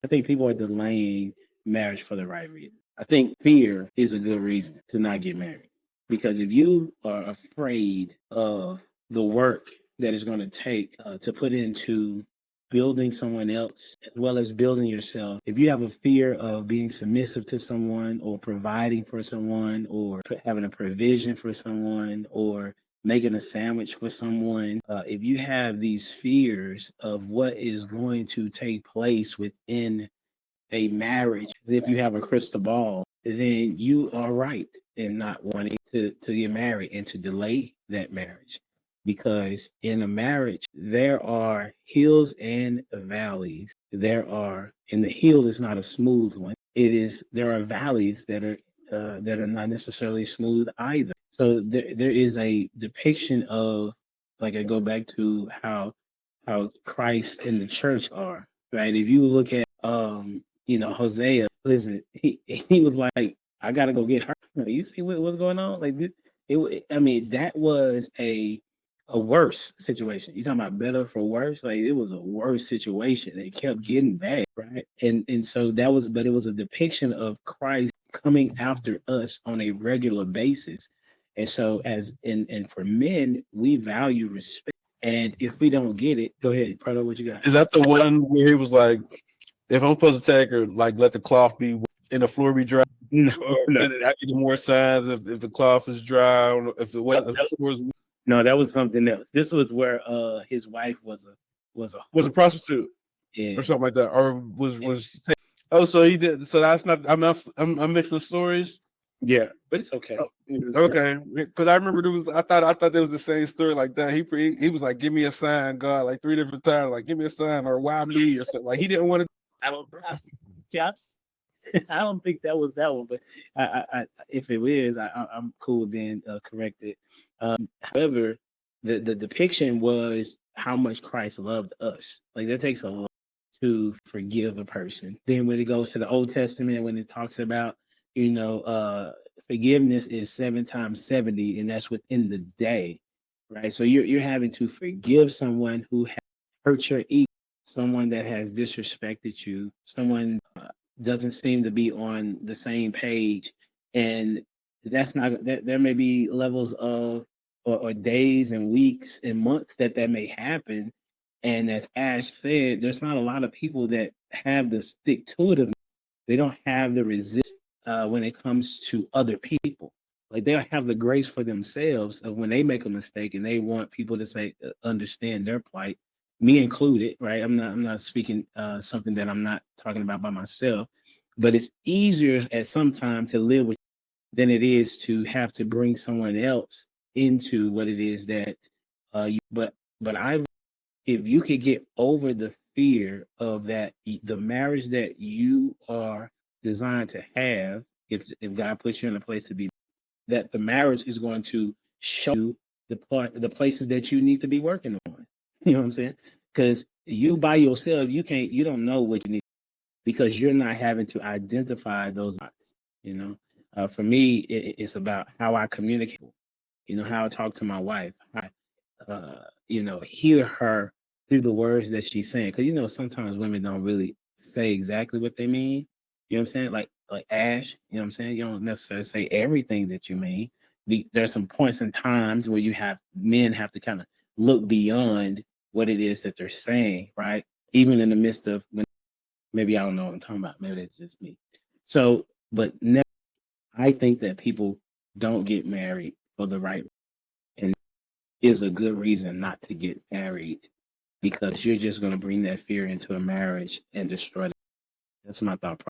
I think people are delaying marriage for the right reason. I think fear is a good reason to not get married. Because if you are afraid of the work that is going to take to put into building someone else as well as building yourself, if you have a fear of being submissive to someone or providing for someone or having a provision for someone or making a sandwich for someone, if you have these fears of what is going to take place within a marriage, if you have a crystal ball, then you are right in not wanting to get married and to delay that marriage. Because in a marriage, there are hills and valleys. And the hill is not a smooth one. There are valleys that are not necessarily smooth either. So there is a depiction of, like I go back to how Christ and the church are, right? If you look at Hosea, listen, he was like, I gotta go get her. You see what's going on? Like I mean, that was a worse situation. You talking about better for worse? Like it was a worse situation. It kept getting bad, right? And so that was, but it was a depiction of Christ coming after us on a regular basis. And so and for men, we value respect. And if we don't get it, go ahead, Prado, what you got? Is that the one where he was like, if I'm supposed to take her, like let the cloth be and the floor be dry? No, Or no. I get more signs if the cloth is dry, or if the floor is No, that was something else. This was where his wife was a was a prostitute yeah. or something like that, or was. Oh, so he did. So that's not. I'm mixing stories. Yeah, but it's okay. Okay, because I remember I thought there was the same story like that. He was like, "Give me a sign, God," like 3 different times, like, "Give me a sign," or "Why me?" or something. Like he didn't want to. I don't chops. I don't think that was that one, but if it is, I'm cool. Then correct it. However, the depiction was how much Christ loved us. Like that takes a lot to forgive a person. Then when it goes to the Old Testament, when it talks about forgiveness is 7 times 70, and that's within the day, right? So you're having to forgive someone who has hurt your ego, someone that has disrespected you, someone doesn't seem to be on the same page, and that's not that there may be levels of or days and weeks and months that may happen. And as Ash said, there's not a lot of people that have the stick to it. They don't have the resist when it comes to other people. Like they don't have the grace for themselves of when they make a mistake and they want people to say understand their plight, me included, right? I'm not speaking something that I'm not talking about by myself, but it's easier at some time to live with than it is to have to bring someone else into what it is that you. But I if you could get over the fear of that, the marriage that you are designed to have, if God puts you in a place to be, that the marriage is going to show you the places that you need to be working on. You know what I'm saying? Because you by yourself, you don't know what you need because you're not having to identify those dots. You know, for me, it's about how I communicate. How I talk to my wife. Hear her through the words that she's saying. Because sometimes women don't really say exactly what they mean. You know what I'm saying? Like Ash. You know what I'm saying? You don't necessarily say everything that you mean. There's some points and times where men have to kind of look beyond what it is that they're saying, right? Even in the midst of when maybe I don't know what I'm talking about. Maybe that's just me. So, but never, I think that people don't get married for the right and is a good reason not to get married because you're just going to bring that fear into a marriage and destroy it. That's my thought process.